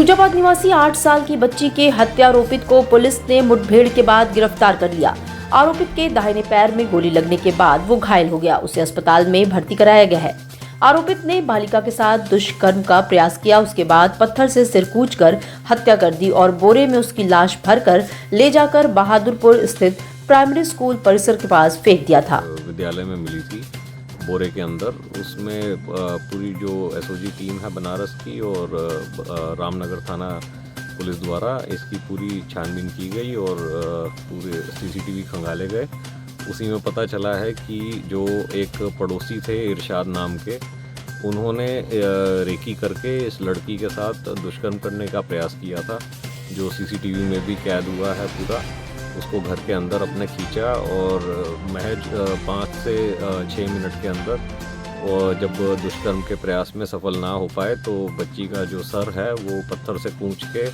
फैजाबाद निवासी 8 साल की बच्ची के हत्यारोपित को पुलिस ने मुठभेड़ के बाद गिरफ्तार कर लिया। आरोपित के दाहिने पैर में गोली लगने के बाद वो घायल हो गया। उसे अस्पताल में भर्ती कराया गया है। आरोपित ने बालिका के साथ दुष्कर्म का प्रयास किया। उसके बाद पत्थर से सिर कूचकर हत्या कर दी और बोरे में उसकी लाश भरकर ले जाकर बहादुरपुर स्थित प्राइमरी स्कूल परिसर के पास फेंक दिया था। विद्यालय में मिली थी बोरे के अंदर। उसमें पूरी जो एसओजी टीम है बनारस की और रामनगर थाना पुलिस द्वारा इसकी पूरी छानबीन की गई और पूरे सीसीटीवी खंगाले गए। उसी में पता चला है कि जो एक पड़ोसी थे इरशाद नाम के, उन्होंने रेकी करके इस लड़की के साथ दुष्कर्म करने का प्रयास किया था, जो सीसीटीवी में भी कैद हुआ है पूरा। उसको घर के अंदर अपने खींचा और महज 5 से 6 मिनट के अंदर और जब दुष्कर्म के प्रयास में सफल ना हो पाए तो बच्ची का जो सर है वो पत्थर से कूच के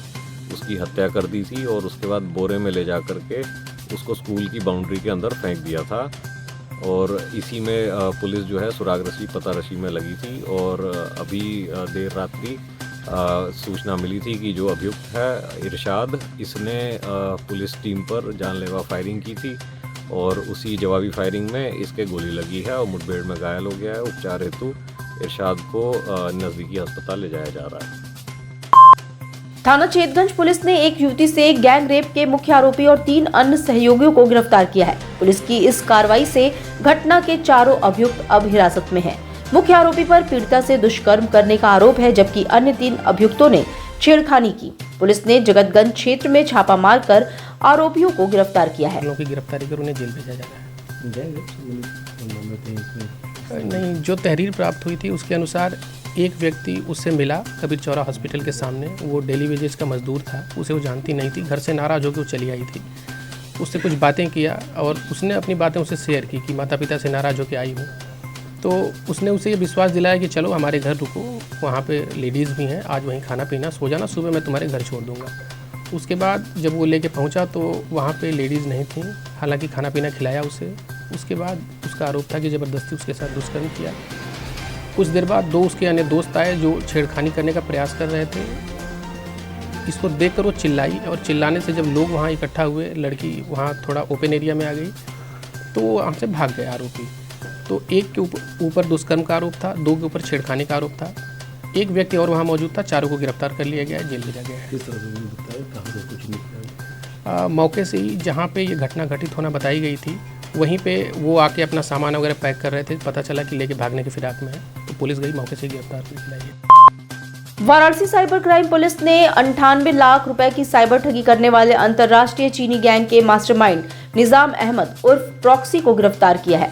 उसकी हत्या कर दी थी और उसके बाद बोरे में ले जा कर के उसको स्कूल की बाउंड्री के अंदर फेंक दिया था। और इसी में पुलिस जो है सुरागरसी पतारशी में लगी थी और अभी देर रात्रि सूचना मिली थी कि जो अभियुक्त है इरशाद, इसने पुलिस टीम पर जानलेवा फायरिंग की थी और उसी जवाबी फायरिंग में इसके गोली लगी है और मुठभेड़ में घायल हो गया है। उपचार हेतु इरशाद को नज़दीकी अस्पताल ले जाया जा रहा है। थाना चेतगंज पुलिस ने एक युवती से गैंग रेप के मुख्य आरोपी और 3 अन्य सहयोगियों को गिरफ्तार किया है। पुलिस की इस कार्रवाई से घटना के चारों अभियुक्त अब हिरासत में हैं। मुख्य आरोपी पर पीड़िता से दुष्कर्म करने का आरोप है, जबकि अन्य 3 अभियुक्तों ने छेड़खानी की। पुलिस ने जगतगंज क्षेत्र में छापा मारकर आरोपियों को गिरफ्तार किया है। लोगों की गिरफ्तारी कर उन्हें जेल भेजा जा रहा है। नहीं, जो तहरीर प्राप्त हुई थी उसके अनुसार एक व्यक्ति उससे मिला कबीर चौरा हॉस्पिटल के सामने। वो डेली वेजेस का मजदूर था, उसे वो जानती नहीं थी। घर से नाराज होकर वो चली आई थी। उससे कुछ बातें किया और उसने अपनी बातें उसे शेयर की कि माता पिता से नाराज होकर आई हूँ। तो उसने उसे ये विश्वास दिलाया कि चलो हमारे घर रुको, वहाँ पे लेडीज़ भी हैं, आज वहीं खाना पीना, सो जाना, सुबह मैं तुम्हारे घर छोड़ दूँगा। उसके बाद जब वो लेके पहुँचा तो वहाँ पे लेडीज़ नहीं थी, हालांकि खाना पीना खिलाया उसे। उसके बाद उसका आरोप था कि ज़बरदस्ती उसके साथ दुष्कर्म किया। कुछ देर बाद 2 उसके अन्य दोस्त आए जो छेड़खानी करने का प्रयास कर रहे थे। इसको देखकर वो चिल्लाई और चिल्लाने से जब लोग वहाँ इकट्ठा हुए, लड़की वहाँ थोड़ा ओपन एरिया में आ गई तो वो वहाँ से भाग गए आरोपी। तो एक के ऊपर दुष्कर्म का आरोप था, 2 के ऊपर छेड़खानी का आरोप था। एक व्यक्ति और वहाँ मौजूद था। चारों को गिरफ्तार कर लिया गया है, जेल भेजा गया है। किस तरह से बताया, कहाँ से कुछ निकला? मौके से ही जहाँ पे ये घटना घटित होना बताई गई थी, वहीं पे वो आके अपना सामान वगैरह पैक कर रहे थे। पता चला कि लेके भागने की फिराक में है, तो पुलिस गई, मौके से गिरफ्तार की। वाराणसी साइबर क्राइम पुलिस ने 98 लाख रुपए की साइबर ठगी करने वाले अंतर्राष्ट्रीय चीनी गैंग के मास्टरमाइंड निजाम अहमद उर्फ प्रॉक्सी को गिरफ्तार किया है।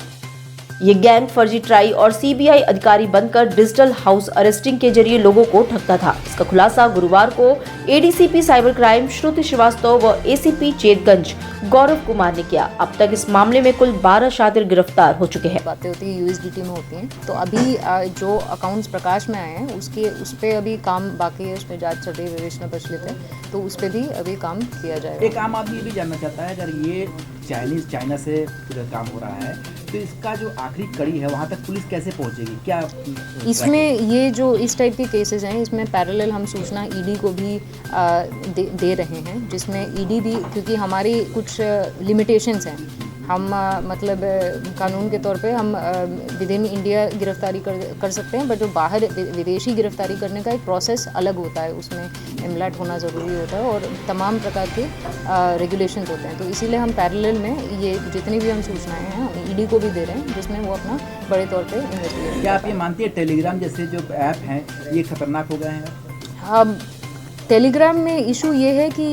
ये गैंग फर्जी ट्राई और सीबीआई अधिकारी बनकर डिजिटल हाउस अरेस्टिंग के जरिए लोगों को ठगता था। इसका खुलासा गुरुवार को एडीसीपी साइबर क्राइम श्रुति श्रीवास्तव व एसीपी चेतगंज गौरव कुमार ने किया। अब तक इस मामले में कुल 12 शातिर गिरफ्तार हो चुके हैं। बातें होती है यूएसडीटी में होती हैं। तो अभी जो अकाउंट्स प्रकाश में आए हैं उस पर अभी काम बाकी है, उस पर जांच चल रही है, विवेचना प्रचलित है, तो उस पर भी अभी काम किया जाएगा। एक आम आदमी ये भी जानना चाहता है, अगर ये चाइना से पूरा काम हो रहा है तो इसका जो आखिरी कड़ी है वहाँ तक पुलिस कैसे पहुँचेगी? क्या इसमें ये जो इस टाइप के केसेस हैं, इसमें पैरेलल हम सूचना ईडी को भी दे रहे हैं, जिसमें ईडी भी, क्योंकि हमारी कुछ लिमिटेशंस हैं, हम मतलब कानून के तौर पे हम विद इन इंडिया गिरफ्तारी कर सकते हैं, बट जो बाहर विदेशी गिरफ्तारी करने का एक प्रोसेस अलग होता है, उसमें एमलैट होना ज़रूरी होता है और तमाम प्रकार के रेगुलेशंस होते हैं। तो इसीलिए हम पैरेलल में ये जितनी भी हम सूचनाएं हैं ईडी को भी दे रहे हैं, जिसमें वो अपना बड़े तौर पे इन्वेस्टिगेट। क्या आप ये मानती है टेलीग्राम जैसे जो ऐप हैं ये खतरनाक हो गए हैं? अब टेलीग्राम में इशू ये है कि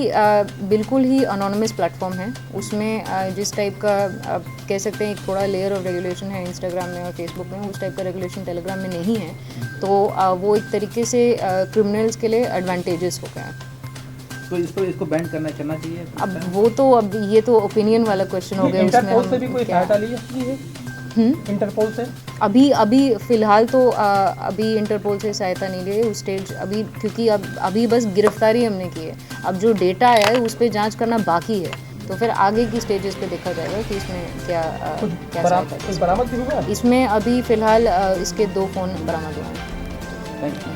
बिल्कुल ही अनोनिमस प्लेटफॉर्म है। उसमें जिस टाइप का आप कह सकते हैं एक थोड़ा लेयर ऑफ रेगुलेशन है इंस्टाग्राम में और फेसबुक में, उस टाइप का रेगुलेशन टेलीग्राम में नहीं है। तो वो एक तरीके से क्रिमिनल्स के लिए एडवांटेजेस हो गया है। तो इसको बैन करना चाहिए। अब वो तो अब ये तो ओपिनियन वाला क्वेश्चन हो गया। उसमें भी कोई सहायता ली है इंटरपोल से? अभी फिलहाल तो अभी इंटरपोल से सहायता नहीं ली उस स्टेज अभी, क्योंकि अभी बस गिरफ्तारी हमने की है। अब जो डेटा आया है उस पर जांच करना बाकी है, तो फिर आगे की स्टेजेस पे देखा जाएगा कि इसमें क्या बरामद भी हुआ? इसमें अभी फिलहाल इसके 2 फ़ोन बरामद हुए हैं।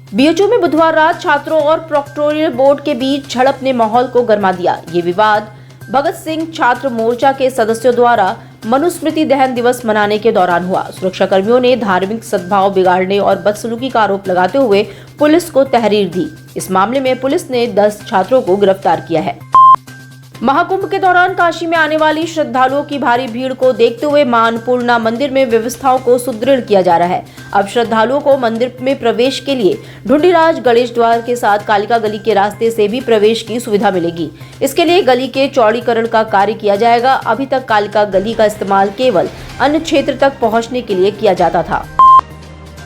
बीएचयू में बुधवार रात छात्रों और प्रोक्टोरियल बोर्ड के बीच झड़प ने माहौल को गर्मा दिया। ये विवाद भगत सिंह छात्र मोर्चा के सदस्यों द्वारा मनुस्मृति दहन दिवस मनाने के दौरान हुआ। सुरक्षा कर्मियों ने धार्मिक सद्भाव बिगाड़ने और बदसलूकी का आरोप लगाते हुए पुलिस को तहरीर दी। इस मामले में पुलिस ने 10 छात्रों को गिरफ्तार किया है। महाकुंभ के दौरान काशी में आने वाली श्रद्धालुओं की भारी भीड़ को देखते हुए मां अन्नपूर्णा मंदिर में व्यवस्थाओं को सुदृढ़ किया जा रहा है। अब श्रद्धालुओं को मंदिर में प्रवेश के लिए ढूंढीराज गणेश द्वार के साथ कालिका गली के रास्ते से भी प्रवेश की सुविधा मिलेगी। इसके लिए गली के चौड़ीकरण का कार्य किया जाएगा। अभी तक कालिका गली का इस्तेमाल केवल अन्य क्षेत्र तक पहुंचने के लिए किया जाता था।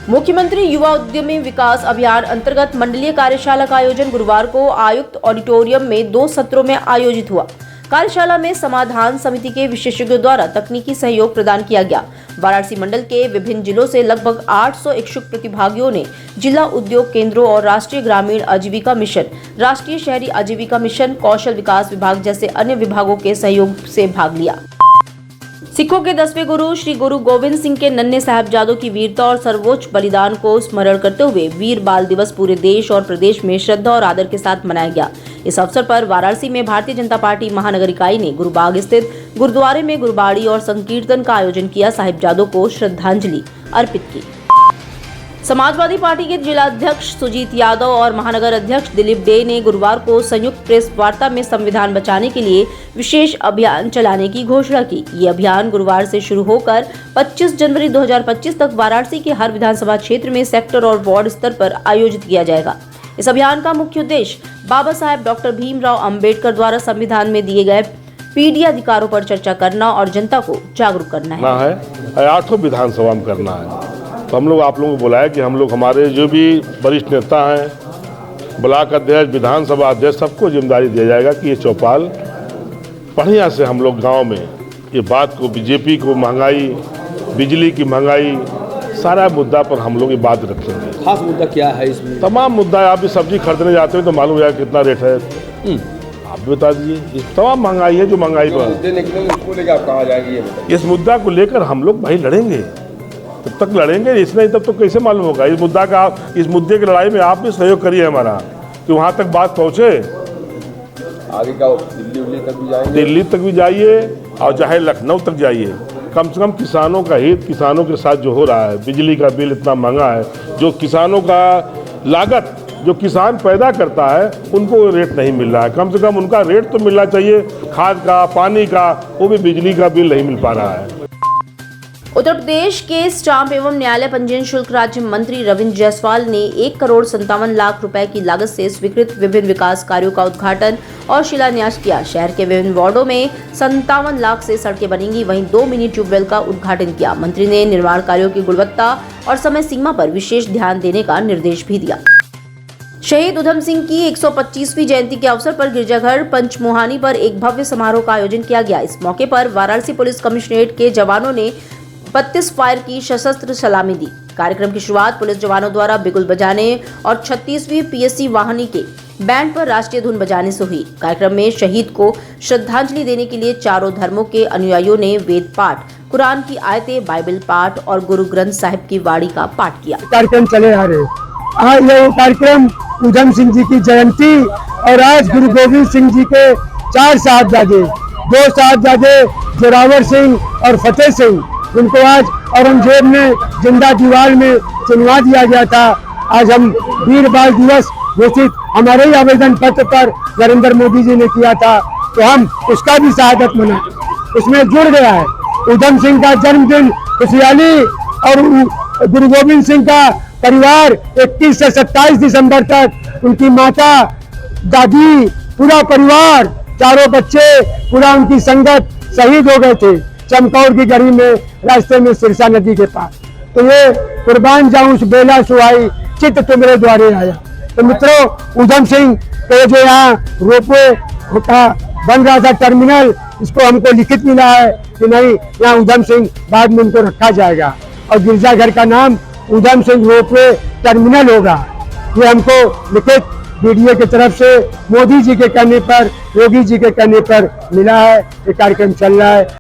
मुख्यमंत्री युवा उद्यमी विकास अभियान अंतर्गत मंडलीय कार्यशाला का आयोजन गुरुवार को आयुक्त ऑडिटोरियम में 2 सत्रों में आयोजित हुआ। कार्यशाला में समाधान समिति के विशेषज्ञों द्वारा तकनीकी सहयोग प्रदान किया गया। वाराणसी मंडल के विभिन्न जिलों से लगभग 800 इच्छुक प्रतिभागियों ने जिला उद्योग केंद्रों और राष्ट्रीय ग्रामीण आजीविका मिशन, राष्ट्रीय शहरी आजीविका मिशन, कौशल विकास विभाग जैसे अन्य विभागों के सहयोग से भाग लिया। सिखों के 10वें गुरु श्री गुरु गोविंद सिंह के नन्हे साहिबजादों की वीरता और सर्वोच्च बलिदान को स्मरण करते हुए वीर बाल दिवस पूरे देश और प्रदेश में श्रद्धा और आदर के साथ मनाया गया। इस अवसर पर वाराणसी में भारतीय जनता पार्टी महानगर इकाई ने गुरुबाग स्थित गुरुद्वारे में गुरुबाणी और संकीर्तन का आयोजन किया, साहिबजादों को श्रद्धांजलि अर्पित की। समाजवादी पार्टी के जिलाध्यक्ष सुजीत यादव और महानगर अध्यक्ष दिलीप डे ने गुरुवार को संयुक्त प्रेस वार्ता में संविधान बचाने के लिए विशेष अभियान चलाने की घोषणा की। ये अभियान गुरुवार से शुरू होकर 25 जनवरी 2025 तक वाराणसी के हर विधानसभा क्षेत्र में सेक्टर और वार्ड स्तर पर आयोजित किया जाएगा। इस अभियान का मुख्य उद्देश्य बाबा साहेब डॉक्टर भीमराव अंबेडकर द्वारा संविधान में दिए गए पीढ़ी अधिकारों पर चर्चा करना और जनता को जागरूक करना है। 8 विधानसभा में करना है। तो हम लोग आप लोगों को बुलाया कि हम लोग हमारे जो भी वरिष्ठ नेता हैं, ब्लॉक अध्यक्ष, विधानसभा अध्यक्ष, सबको जिम्मेदारी दिया जाएगा कि ये चौपाल बढ़िया से हम लोग गांव में ये बात को, बीजेपी को महंगाई, बिजली की महंगाई, सारा मुद्दा पर हम लोग ये बात रखेंगे। खास मुद्दा क्या है इसमें? तमाम मुद्दा है। आप भी सब्जी खरीदने जाते हो तो मालूम है कितना रेट है, आप भी बता दीजिए। तमाम महंगाई है जो महंगाई पर आप कहाँ जाएंगे ये बताइए। इस मुद्दा को लेकर हम लोग भाई लड़ेंगे, तब तक लड़ेंगे। इस नहीं तब तो कैसे मालूम होगा इस मुद्दा का। इस मुद्दे की लड़ाई में आप भी सहयोग करिए हमारा कि वहाँ तक बात पहुँचे। आगे का दिल्ली तक भी जाएंगे, दिल्ली तक भी जाइए और चाहे लखनऊ तक जाइए। कम से कम किसानों का हित, किसानों के साथ जो हो रहा है, बिजली का बिल इतना महंगा है, जो किसानों का लागत जो किसान पैदा करता है उनको रेट नहीं मिल रहा है। कम से कम उनका रेट तो मिलना चाहिए, खाद का, पानी का, वो भी बिजली का बिल नहीं मिल पा रहा है। उत्तर प्रदेश के स्टाम्प एवं न्यायालय पंजीयन शुल्क राज्य मंत्री रविंद्र जायसवाल ने 1,57,00,000 रुपए की लागत से स्वीकृत विभिन्न विकास कार्यों का उद्घाटन और शिलान्यास किया। शहर के विभिन्न वार्डों में 57 लाख से सड़कें बनेंगी, वहीं 2 मिनी ट्यूबवेल का उद्घाटन किया। मंत्री ने निर्माण कार्यों की गुणवत्ता और समय सीमा पर विशेष ध्यान देने का निर्देश भी दिया। शहीद उधम सिंह की 125वीं जयंती के अवसर पर गिरजाघर पंचमुहानी पर एक भव्य समारोह का आयोजन किया गया। इस मौके पर वाराणसी पुलिस कमिश्नरेट के जवानों ने 32 फायर की सशस्त्र सलामी दी। कार्यक्रम की शुरुआत पुलिस जवानों द्वारा बिगुल बजाने और 36वीं पीएससी वाहिनी के बैंड पर राष्ट्रीय धुन बजाने से हुई। कार्यक्रम में शहीद को श्रद्धांजलि देने के लिए चारों धर्मों के अनुयायियों ने वेद पाठ, कुरान की आयतें, बाइबल पाठ और गुरु ग्रंथ साहिब की वाणी का पाठ किया। कार्यक्रम चले आ रहे, आज ये कार्यक्रम उधम सिंह जी की जयंती और आज गुरु गोविंद सिंह जी के 4 साहबजादे, 2 साहबजादे जोरावर सिंह और फतेह सिंह, उनको आज औरंगजेब ने जिंदा दीवार में चिनवा दिया गया था। आज हम वीर बाल दिवस घोषित हमारे ही आवेदन पत्र पर नरेंद्र मोदी जी ने किया था, तो हम उसका भी शहादत मना उसमें जुड़ गया है। उधम सिंह का जन्मदिन खुशहाली और गुरु गोविंद सिंह का परिवार 21 से 27 दिसंबर तक उनकी माता, दादी, पूरा परिवार, चारों बच्चे, पूरा उनकी संगत शहीद हो गए थे चमकौर की गढ़ी में, रास्ते में सिरसा नदी के पास। तो ये कुर्बान जाऊं उस बेला सुहाई, चित्त तुमरे द्वारे आया। तो मित्रों, उधम सिंह के जो यहाँ रोपवे होता बन रहा था टर्मिनल, इसको हमको लिखित मिला है कि नहीं, यहाँ उधम सिंह बाद में उनको रखा जाएगा और गिरजाघर का नाम उधम सिंह रोपवे टर्मिनल होगा। ये हमको लिखित बीडीए की तरफ से मोदी जी के कहने पर, योगी जी के कहने पर मिला है। ये कार्यक्रम चल रहा है।